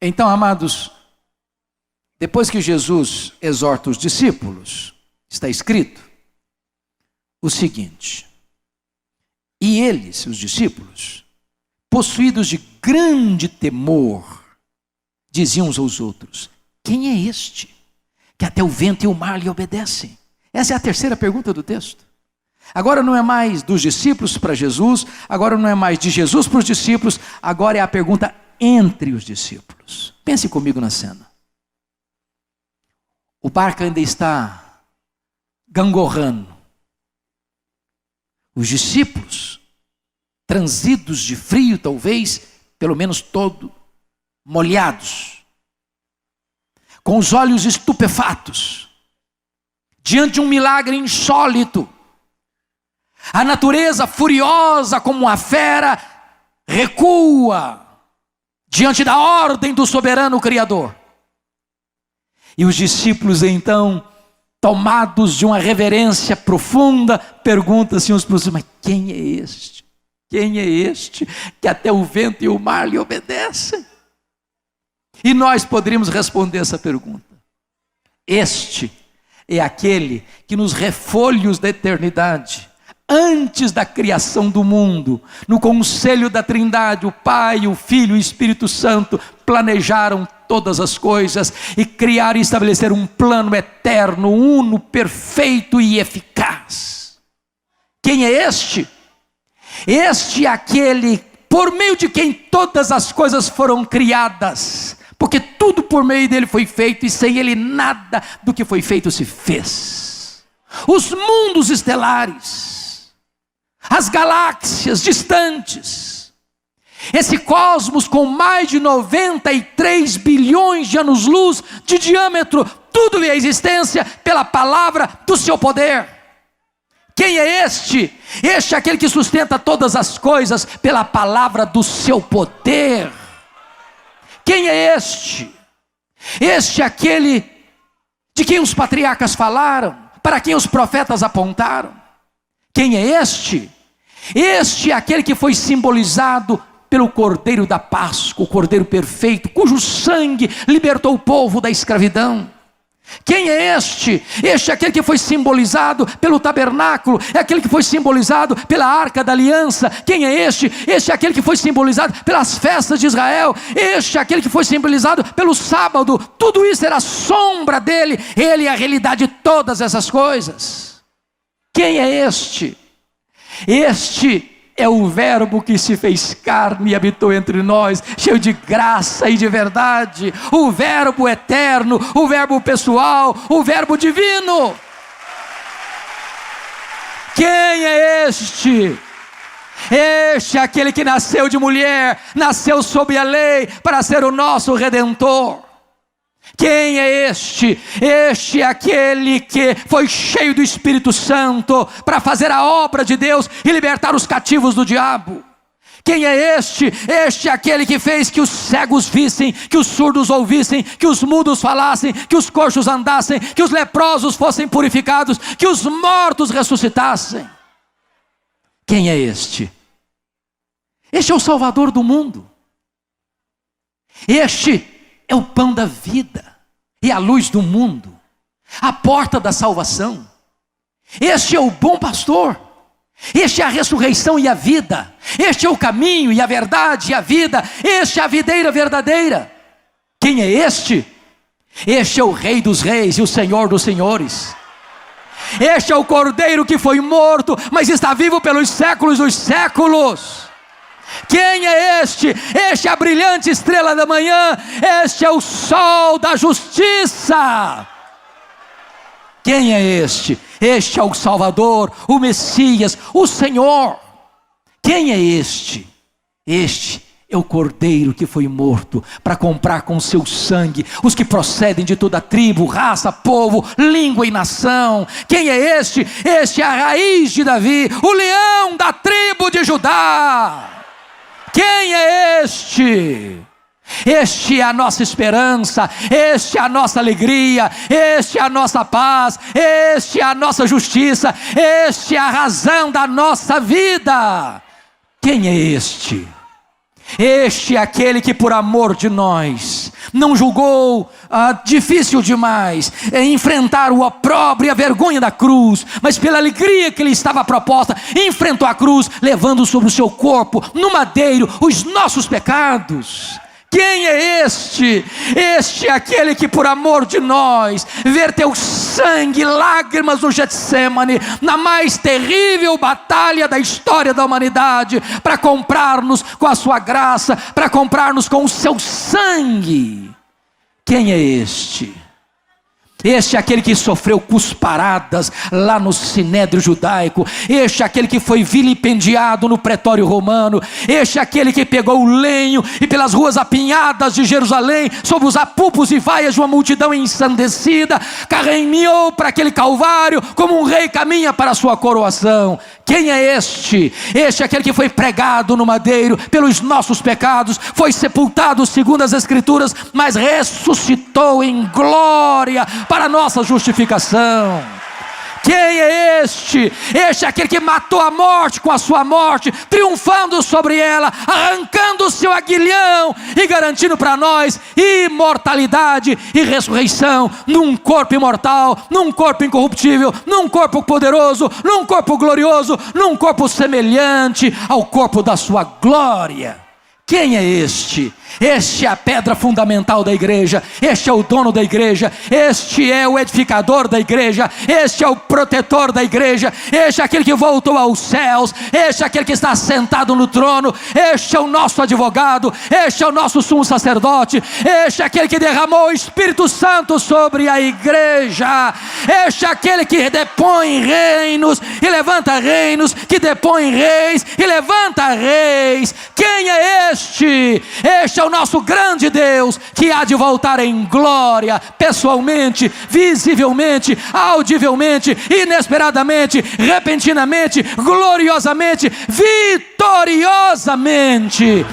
Então, amados, depois que Jesus exorta os discípulos, está escrito o seguinte: e eles, os discípulos, possuídos de grande temor, diziam uns aos outros: quem é este, que até o vento e o mar lhe obedecem? Essa é a terceira pergunta do texto. Agora não é mais dos discípulos para Jesus, agora não é mais de Jesus para os discípulos, agora é a pergunta entre os discípulos. Pense comigo na cena. O barco ainda está gangorrando. Os discípulos, transidos de frio, talvez, pelo menos todo, molhados, com os olhos estupefatos, diante de um milagre insólito. A natureza, furiosa como uma fera, recua diante da ordem do soberano Criador. E os discípulos então, tomados de uma reverência profunda, perguntam-se uns para os outros: mas quem é este? Quem é este que até o vento e o mar lhe obedecem? E nós poderíamos responder essa pergunta: este é aquele que nos refolhos da eternidade, antes da criação do mundo, no conselho da Trindade, o Pai, o Filho e o Espírito Santo planejaram todas as coisas e criaram e estabeleceram um plano eterno, uno, perfeito e eficaz. Quem é este? Este é aquele por meio de quem todas as coisas foram criadas, porque tudo por meio dele foi feito e sem ele nada do que foi feito se fez. Os mundos estelares, as galáxias distantes, esse cosmos com mais de 93 bilhões de anos-luz de diâmetro, tudo veio à existência pela palavra do seu poder. Quem é este? Este é aquele que sustenta todas as coisas pela palavra do seu poder. Quem é este? Este é aquele de quem os patriarcas falaram, para quem os profetas apontaram. Quem é este? Este é aquele que foi simbolizado pelo Cordeiro da Páscoa, o Cordeiro perfeito, cujo sangue libertou o povo da escravidão. Quem é este? Este é aquele que foi simbolizado pelo tabernáculo, é aquele que foi simbolizado pela arca da aliança. Quem é este? Este é aquele que foi simbolizado pelas festas de Israel. Este é aquele que foi simbolizado pelo sábado. Tudo isso era sombra dele, ele é a realidade de todas essas coisas. Quem é este? Este é o verbo que se fez carne e habitou entre nós, cheio de graça e de verdade. O verbo eterno, o verbo pessoal, o verbo divino. Quem é este? Este é aquele que nasceu de mulher, nasceu sob a lei para ser o nosso Redentor. Quem é este? Este é aquele que foi cheio do Espírito Santo para fazer a obra de Deus e libertar os cativos do diabo. Quem é este? Este é aquele que fez que os cegos vissem, que os surdos ouvissem, que os mudos falassem, que os coxos andassem, que os leprosos fossem purificados, que os mortos ressuscitassem. Quem é este? Este é o Salvador do mundo. Este é o pão da vida e a luz do mundo, a porta da salvação. Este é o bom pastor. Este é a ressurreição e a vida. Este é o caminho e a verdade e a vida. Este é a videira verdadeira. Quem é este? Este é o Rei dos reis e o Senhor dos senhores. Este é o Cordeiro que foi morto, mas está vivo pelos séculos dos séculos. Quem é este? Este é a brilhante estrela da manhã. Este é o sol da justiça. Quem é este? Este é o Salvador, o Messias, o Senhor. Quem é este? Este é o Cordeiro que foi morto para comprar com seu sangue os que procedem de toda tribo, raça, povo, língua e nação. Quem é este? Este é a raiz de Davi, o leão da tribo de Judá. Quem é este? Este é a nossa esperança, este é a nossa alegria, este é a nossa paz, este é a nossa justiça, este é a razão da nossa vida. Quem é este? Este é aquele que por amor de nós não julgou difícil demais enfrentar o opróbrio e a vergonha da cruz, mas pela alegria que lhe estava proposta, enfrentou a cruz, levando sobre o seu corpo, no madeiro, os nossos pecados. Quem é este? Este é aquele que por amor de nós verteu sangue, lágrimas no Getsêmani, na mais terrível batalha da história da humanidade, para comprar-nos com a sua graça, para comprar-nos com o seu sangue. Quem é este? Este é aquele que sofreu cusparadas lá no sinédrio judaico. Este é aquele que foi vilipendiado no pretório romano. Este é aquele que pegou o lenho e pelas ruas apinhadas de Jerusalém, sob os apupos e vaias de uma multidão ensandecida, caminhou para aquele calvário como um rei caminha para a sua coroação. Quem é este? Este é aquele que foi pregado no madeiro pelos nossos pecados, foi sepultado segundo as Escrituras, mas ressuscitou em glória para a nossa justificação. Quem é este? Este é aquele que matou a morte com a sua morte, triunfando sobre ela, arrancando o seu aguilhão e garantindo para nós imortalidade e ressurreição, num corpo imortal, num corpo incorruptível, num corpo poderoso, num corpo glorioso, num corpo semelhante ao corpo da sua glória. Quem é este? Este é a pedra fundamental da igreja, este é o dono da igreja, este é o edificador da igreja, este é o protetor da igreja, este é aquele que voltou aos céus, este é aquele que está sentado no trono, este é o nosso advogado, este é o nosso sumo sacerdote, este é aquele que derramou o Espírito Santo sobre a igreja, este é aquele que depõe reinos e levanta reinos, que depõe reis e levanta reis. Quem é este? Este é o nosso grande Deus, que há de voltar em glória, pessoalmente, visivelmente, audivelmente, inesperadamente, repentinamente, gloriosamente, vitoriosamente.